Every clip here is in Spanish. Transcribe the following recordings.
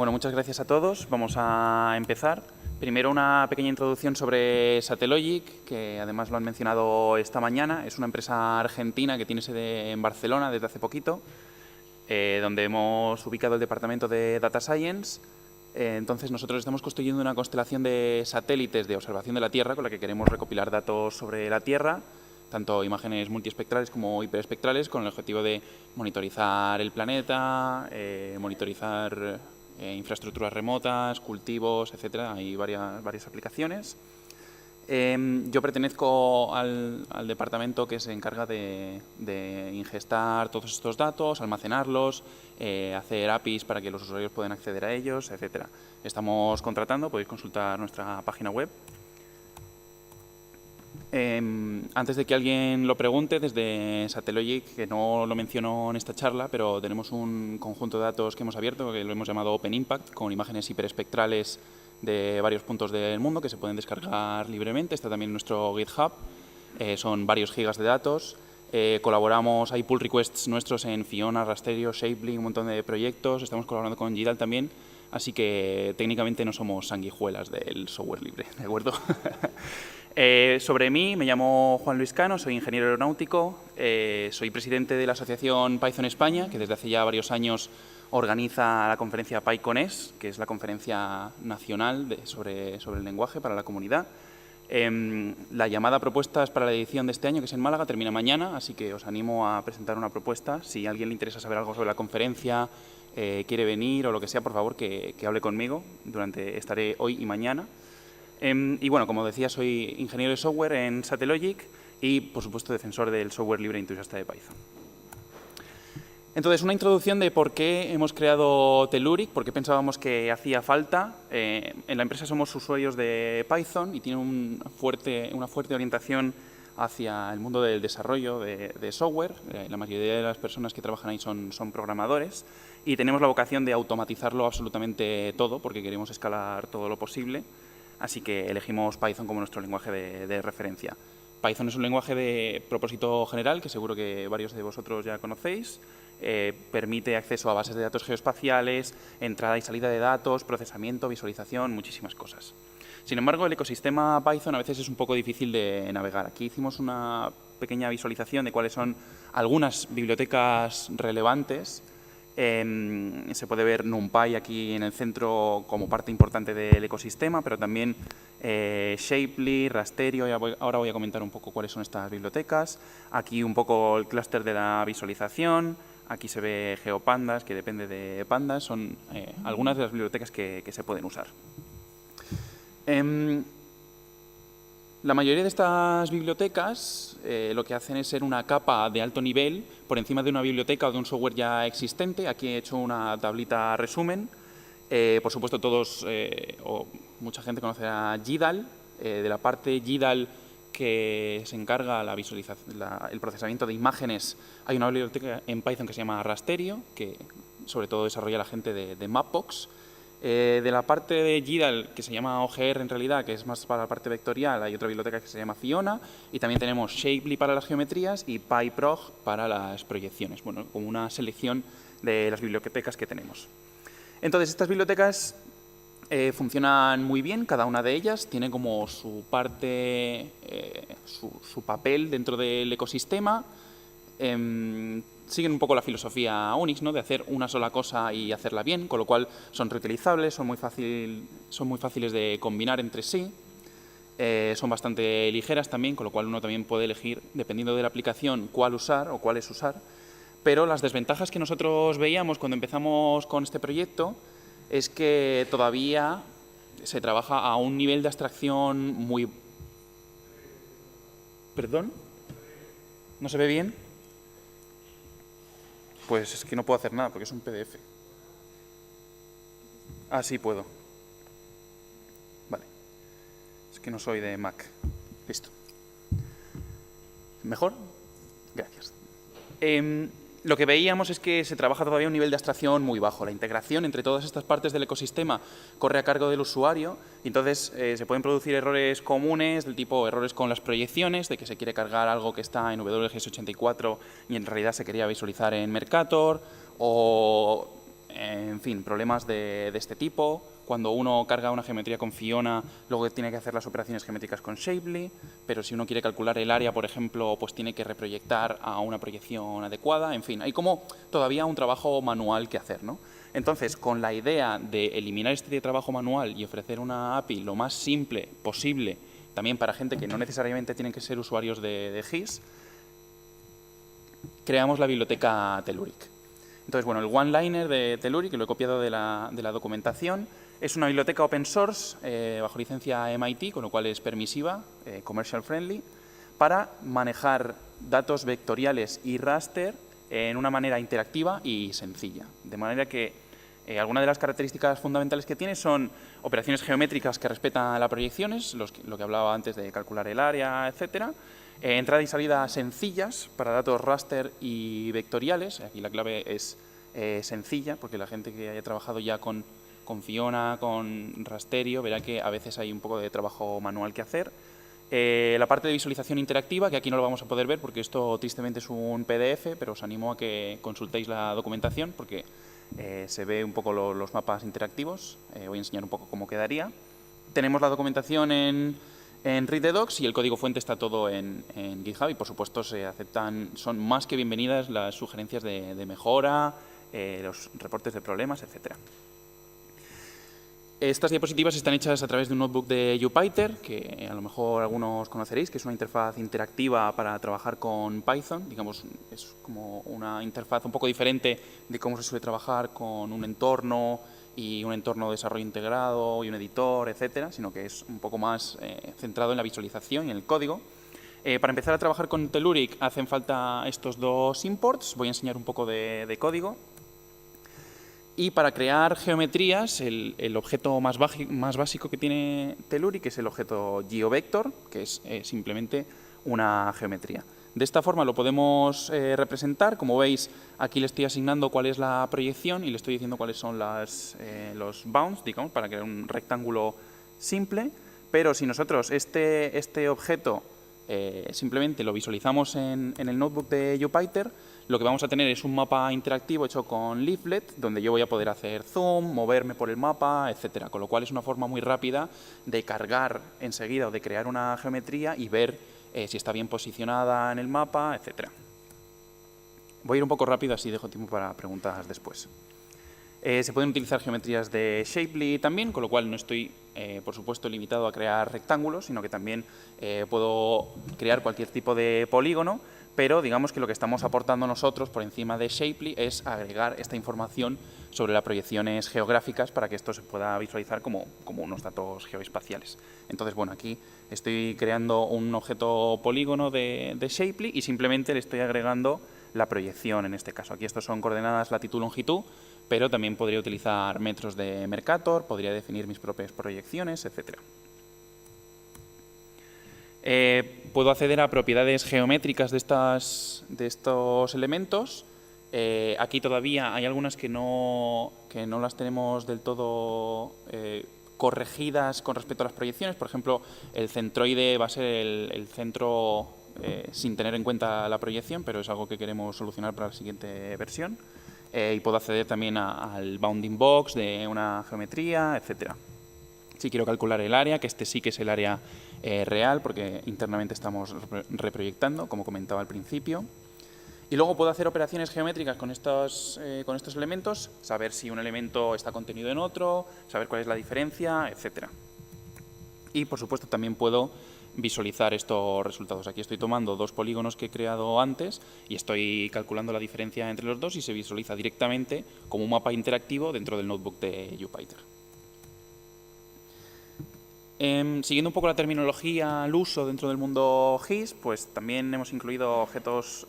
Bueno, muchas gracias a todos. Vamos a empezar. Primero una pequeña introducción sobre Satellogic, que además lo han mencionado esta mañana. Es una empresa argentina que tiene sede en Barcelona desde hace poquito, donde hemos ubicado el departamento de Data Science. Entonces nosotros estamos construyendo una constelación de satélites de observación de la Tierra con la que queremos recopilar datos sobre la Tierra, tanto imágenes multiespectrales como hiperespectrales, con el objetivo de monitorizar el planeta, monitorizar infraestructuras remotas, cultivos, etcétera. Hay varias aplicaciones. Yo pertenezco al departamento que se encarga de ingestar todos estos datos, almacenarlos, hacer APIs para que los usuarios puedan acceder a ellos, etcétera. Estamos contratando, podéis consultar nuestra página web. Antes de que alguien lo pregunte, desde Satellogic, que no lo menciono en esta charla, pero tenemos un conjunto de datos que hemos abierto, que lo hemos llamado Open Impact, con imágenes hiperespectrales de varios puntos del mundo que se pueden descargar libremente. Está también en nuestro GitHub. Son varios gigas de datos. Colaboramos, hay pull requests nuestros en Fiona, Rasterio, Shapely, un montón de proyectos. Estamos colaborando con GDAL también. Así que técnicamente no somos sanguijuelas del software libre, ¿de acuerdo? Sobre mí, me llamo Juan Luis Cano, soy ingeniero aeronáutico, soy presidente de la asociación Python España, que desde hace ya varios años organiza la conferencia PyConES, que es la conferencia nacional sobre el lenguaje para la comunidad. La llamada propuestas para la edición de este año, que es en Málaga, termina mañana, así que os animo a presentar una propuesta. Si a alguien le interesa saber algo sobre la conferencia, quiere venir o lo que sea, por favor, que hable conmigo. Estaré hoy y mañana. Y bueno, como decía, soy ingeniero de software en Satellogic y, por supuesto, defensor del software libre e entusiasta de Python. Entonces, una introducción de por qué hemos creado Telluric, por qué pensábamos que hacía falta. En la empresa somos usuarios de Python y tiene una fuerte orientación hacia el mundo del desarrollo de software. La mayoría de las personas que trabajan ahí son programadores y tenemos la vocación de automatizarlo absolutamente todo porque queremos escalar todo lo posible. Así que elegimos Python como nuestro lenguaje de referencia. Python es un lenguaje de propósito general, que seguro que varios de vosotros ya conocéis. Permite acceso a bases de datos geoespaciales, entrada y salida de datos, procesamiento, visualización, muchísimas cosas. Sin embargo, el ecosistema Python a veces es un poco difícil de navegar. Aquí hicimos una pequeña visualización de cuáles son algunas bibliotecas relevantes. Se puede ver NumPy aquí en el centro como parte importante del ecosistema, pero también Shapely, Rasterio, ahora voy a comentar un poco cuáles son estas bibliotecas. Aquí un poco el clúster de la visualización, aquí se ve GeoPandas, que depende de Pandas, son algunas de las bibliotecas que se pueden usar. La mayoría de estas bibliotecas lo que hacen es ser una capa de alto nivel por encima de una biblioteca o de un software ya existente. Aquí he hecho una tablita resumen. Por supuesto, todos o mucha gente conocerá GDAL. De la parte GDAL que se encarga el procesamiento de imágenes, hay una biblioteca en Python que se llama Rasterio, que sobre todo desarrolla la gente de Mapbox. De la parte de GDAL, que se llama OGR en realidad, que es más para la parte vectorial, hay otra biblioteca que se llama Fiona, y también tenemos Shapely para las geometrías y PyProg para las proyecciones, bueno, como una selección de las bibliotecas que tenemos. Entonces, estas bibliotecas funcionan muy bien, cada una de ellas tiene como su parte, su papel dentro del ecosistema. Siguen un poco la filosofía Unix, ¿no?, de hacer una sola cosa y hacerla bien, con lo cual son reutilizables, son muy fáciles de combinar entre sí, son bastante ligeras también, con lo cual uno también puede elegir, dependiendo de la aplicación, cuál usar o cuáles usar. Pero las desventajas que nosotros veíamos cuando empezamos con este proyecto es que todavía se trabaja a un nivel de abstracción muy... ¿Perdón? ¿No se ve bien? Pues es que no puedo hacer nada porque es un PDF. Ah, sí, puedo. Vale. Es que no soy de Mac. Listo. ¿Mejor? Gracias. Lo que veíamos es que se trabaja todavía a un nivel de abstracción muy bajo. La integración entre todas estas partes del ecosistema corre a cargo del usuario y entonces se pueden producir errores comunes del tipo errores con las proyecciones, de que se quiere cargar algo que está en WGS84 y en realidad se quería visualizar en Mercator, o en fin, problemas de este tipo. Cuando uno carga una geometría con Fiona, luego tiene que hacer las operaciones geométricas con Shapely, pero si uno quiere calcular el área, por ejemplo, pues tiene que reproyectar a una proyección adecuada. En fin, hay como todavía un trabajo manual que hacer, ¿no? Entonces, con la idea de eliminar este trabajo manual y ofrecer una API lo más simple posible, también para gente que no necesariamente tienen que ser usuarios de GIS, creamos la biblioteca Telluric. Entonces, bueno, el one-liner de Telluric, que lo he copiado de la documentación, es una biblioteca open source bajo licencia MIT, con lo cual es permisiva, commercial friendly, para manejar datos vectoriales y raster en una manera interactiva y sencilla. De manera que algunas de las características fundamentales que tiene son operaciones geométricas que respetan las proyecciones, lo que hablaba antes de calcular el área, etcétera. Entrada y salida sencillas para datos raster y vectoriales. Aquí la clave es sencilla, porque la gente que haya trabajado ya con Fiona, con rasterio, verá que a veces hay un poco de trabajo manual que hacer. La parte de visualización interactiva, que aquí no lo vamos a poder ver porque esto tristemente es un PDF, pero os animo a que consultéis la documentación porque se ve un poco los mapas interactivos. Voy a enseñar un poco cómo quedaría. Tenemos la documentación en Read the Docs y el código fuente está todo en GitHub y por supuesto son más que bienvenidas las sugerencias de mejora, los reportes de problemas, etcétera. Estas diapositivas están hechas a través de un notebook de Jupyter, que a lo mejor algunos conoceréis, que es una interfaz interactiva para trabajar con Python. Digamos, es como una interfaz un poco diferente de cómo se suele trabajar con un entorno y un entorno de desarrollo integrado y un editor, etcétera, sino que es un poco más centrado en la visualización y en el código. Para empezar a trabajar con Telluric hacen falta estos dos imports. Voy a enseñar un poco de código. Y para crear geometrías, el objeto más básico que tiene Telluric es el objeto GeoVector, que es simplemente una geometría. De esta forma lo podemos representar. Como veis, aquí le estoy asignando cuál es la proyección y le estoy diciendo cuáles son los bounds, digamos, para crear un rectángulo simple. Pero si nosotros este objeto simplemente lo visualizamos en el notebook de Jupyter, lo que vamos a tener es un mapa interactivo hecho con Leaflet, donde yo voy a poder hacer zoom, moverme por el mapa, etcétera. Con lo cual es una forma muy rápida de cargar enseguida o de crear una geometría y ver si está bien posicionada en el mapa, etcétera. Voy a ir un poco rápido, así dejo tiempo para preguntas después. Se pueden utilizar geometrías de Shapely también, con lo cual no estoy, por supuesto, limitado a crear rectángulos, sino que también puedo crear cualquier tipo de polígono, pero digamos que lo que estamos aportando nosotros por encima de Shapely es agregar esta información sobre las proyecciones geográficas para que esto se pueda visualizar como unos datos geoespaciales. Entonces, bueno, aquí estoy creando un objeto polígono de Shapely y simplemente le estoy agregando la proyección en este caso. Aquí estos son coordenadas latitud-longitud, pero también podría utilizar metros de Mercator, podría definir mis propias proyecciones, etcétera. Puedo acceder a propiedades geométricas de estos elementos. Aquí todavía hay algunas que no las tenemos del todo corregidas con respecto a las proyecciones. Por ejemplo, el centroide va a ser el centro sin tener en cuenta la proyección, pero es algo que queremos solucionar para la siguiente versión. Y puedo acceder también al bounding box de una geometría, etcétera. Si quiero calcular el área, que este sí que es el área real, porque internamente estamos reproyectando, como comentaba al principio. Y luego puedo hacer operaciones geométricas con estos elementos, saber si un elemento está contenido en otro, saber cuál es la diferencia, etcétera. Y, por supuesto, también puedo visualizar estos resultados. Aquí estoy tomando dos polígonos que he creado antes y estoy calculando la diferencia entre los dos y se visualiza directamente como un mapa interactivo dentro del notebook de Jupyter. Siguiendo un poco la terminología al uso dentro del mundo GIS, pues también hemos incluido objetos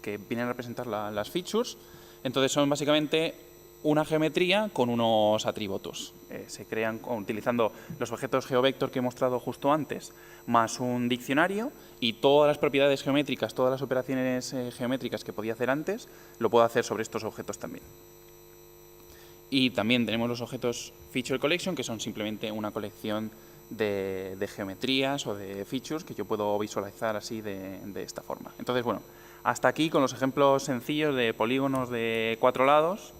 que vienen a representar las features. Entonces son básicamente una geometría con unos atributos. Se crean utilizando los objetos GeoVector que he mostrado justo antes, más un diccionario y todas las propiedades geométricas, todas las operaciones geométricas que podía hacer antes, lo puedo hacer sobre estos objetos también. Y también tenemos los objetos Feature Collection, que son simplemente una colección de geometrías o de features que yo puedo visualizar así de esta forma. Entonces, bueno, hasta aquí con los ejemplos sencillos de polígonos de 4 lados.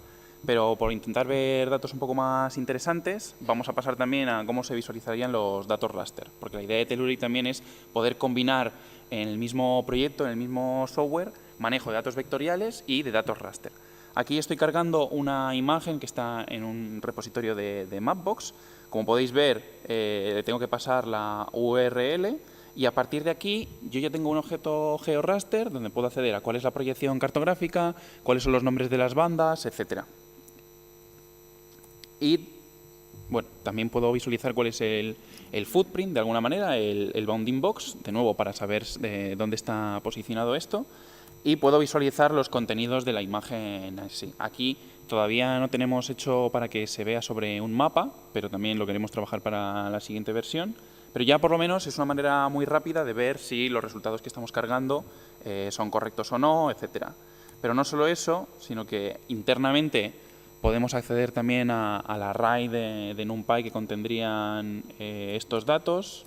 pero por intentar ver datos un poco más interesantes, vamos a pasar también a cómo se visualizarían los datos raster, porque la idea de Telluric también es poder combinar en el mismo proyecto, en el mismo software, manejo de datos vectoriales y de datos raster. Aquí estoy cargando una imagen que está en un repositorio de Mapbox. Como podéis ver, tengo que pasar la URL y a partir de aquí yo ya tengo un objeto GeoRaster donde puedo acceder a cuál es la proyección cartográfica, cuáles son los nombres de las bandas, etcétera. Y bueno, también puedo visualizar cuál es el footprint, de alguna manera, el bounding box, de nuevo, para saber dónde está posicionado esto. Y puedo visualizar los contenidos de la imagen así. Aquí todavía no tenemos hecho para que se vea sobre un mapa, pero también lo queremos trabajar para la siguiente versión. Pero ya por lo menos es una manera muy rápida de ver si los resultados que estamos cargando son correctos o no, etcétera. Pero no solo eso, sino que internamente podemos acceder también al array de NumPy que contendrían estos datos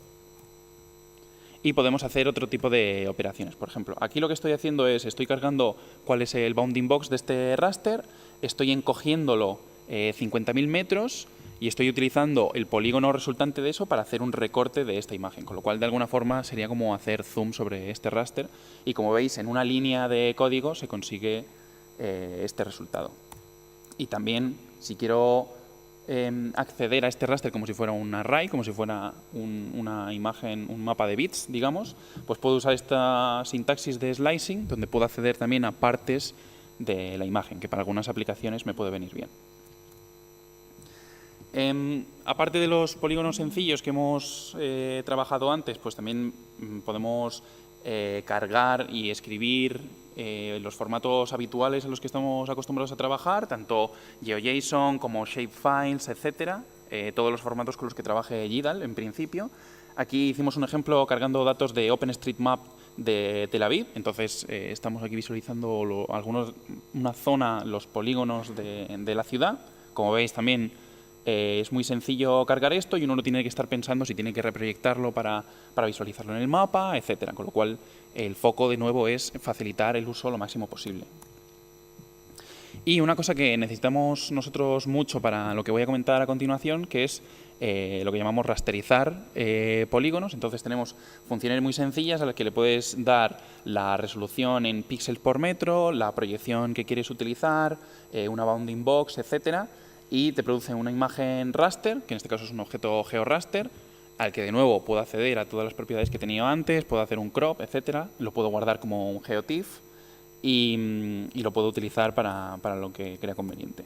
y podemos hacer otro tipo de operaciones. Por ejemplo, aquí lo que estoy haciendo es, estoy cargando cuál es el bounding box de este raster, estoy encogiéndolo 50.000 metros y estoy utilizando el polígono resultante de eso para hacer un recorte de esta imagen, con lo cual de alguna forma sería como hacer zoom sobre este raster y como veis en una línea de código se consigue este resultado. Y también, si quiero acceder a este raster como si fuera un array, como si fuera una imagen, un mapa de bits, digamos, pues puedo usar esta sintaxis de slicing, donde puedo acceder también a partes de la imagen, que para algunas aplicaciones me puede venir bien. Aparte de los polígonos sencillos que hemos trabajado antes, pues también podemos cargar y escribir los formatos habituales en los que estamos acostumbrados a trabajar, tanto GeoJSON como shapefiles, etcétera, todos los formatos con los que trabaje GDAL en principio. Aquí hicimos un ejemplo cargando datos de OpenStreetMap de Tel Aviv, entonces estamos aquí visualizando una zona, los polígonos de la ciudad. Como veis también es muy sencillo cargar esto y uno no tiene que estar pensando si tiene que reproyectarlo para visualizarlo en el mapa, etcétera. Con lo cual, el foco de nuevo es facilitar el uso lo máximo posible. Y una cosa que necesitamos nosotros mucho para lo que voy a comentar a continuación, que es lo que llamamos rasterizar polígonos. Entonces tenemos funciones muy sencillas a las que le puedes dar la resolución en píxeles por metro, la proyección que quieres utilizar, una bounding box, etcétera, y te produce una imagen raster, que en este caso es un objeto GeoRaster, al que de nuevo puedo acceder a todas las propiedades que he tenido antes, puedo hacer un crop, etcétera, lo puedo guardar como un GeoTIFF y lo puedo utilizar para lo que crea conveniente.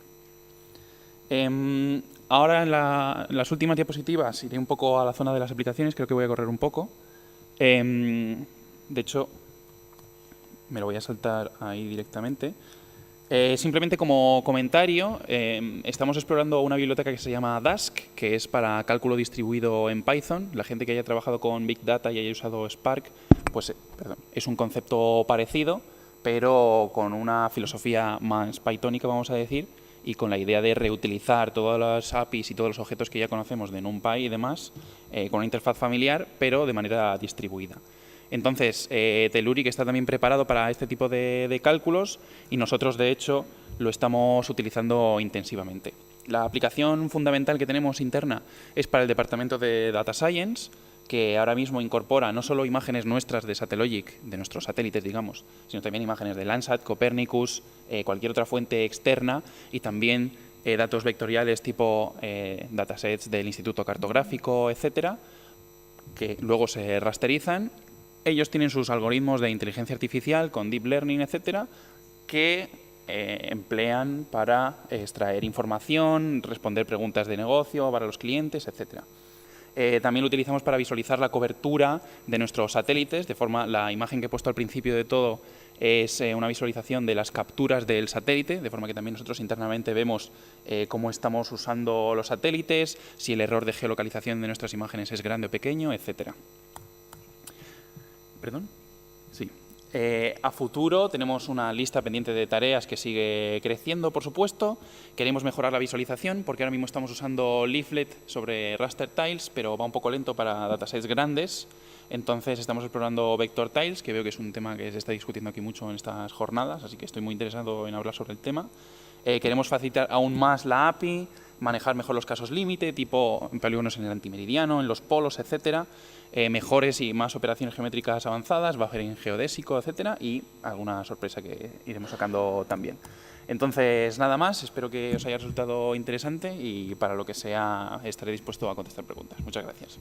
Ahora en las últimas diapositivas iré un poco a la zona de las aplicaciones, creo que voy a correr un poco. De hecho, me lo voy a saltar ahí directamente. Simplemente como comentario, estamos explorando una biblioteca que se llama Dask, que es para cálculo distribuido en Python. La gente que haya trabajado con Big Data y haya usado Spark, pues es un concepto parecido, pero con una filosofía más pythónica, vamos a decir, y con la idea de reutilizar todas las APIs y todos los objetos que ya conocemos de NumPy y demás, con una interfaz familiar, pero de manera distribuida. Entonces, Telluric está también preparado para este tipo de cálculos y nosotros, de hecho, lo estamos utilizando intensivamente. La aplicación fundamental que tenemos interna es para el departamento de Data Science, que ahora mismo incorpora no solo imágenes nuestras de Satellogic, de nuestros satélites, digamos, sino también imágenes de Landsat, Copernicus, cualquier otra fuente externa y también datos vectoriales tipo datasets del Instituto Cartográfico, etcétera, que luego se rasterizan. Ellos tienen sus algoritmos de inteligencia artificial con deep learning, etcétera, que emplean para extraer información, responder preguntas de negocio para los clientes, etcétera. También lo utilizamos para visualizar la cobertura de nuestros satélites, de forma, la imagen que he puesto al principio de todo es una visualización de las capturas del satélite, de forma que también nosotros internamente vemos cómo estamos usando los satélites, si el error de geolocalización de nuestras imágenes es grande o pequeño, etcétera. ¿Perdón? Sí. A futuro tenemos una lista pendiente de tareas que sigue creciendo, por supuesto. Queremos mejorar la visualización porque ahora mismo estamos usando Leaflet sobre raster tiles, pero va un poco lento para datasets grandes. Entonces estamos explorando vector tiles, que veo que es un tema que se está discutiendo aquí mucho en estas jornadas, así que estoy muy interesado en hablar sobre el tema. Queremos facilitar aún más la API, manejar mejor los casos límite, tipo polígonos en el antimeridiano, en los polos, etcétera, mejores y más operaciones geométricas avanzadas, buffering geodésico, etcétera, y alguna sorpresa que iremos sacando también. Entonces, nada más, espero que os haya resultado interesante y para lo que sea estaré dispuesto a contestar preguntas. Muchas gracias.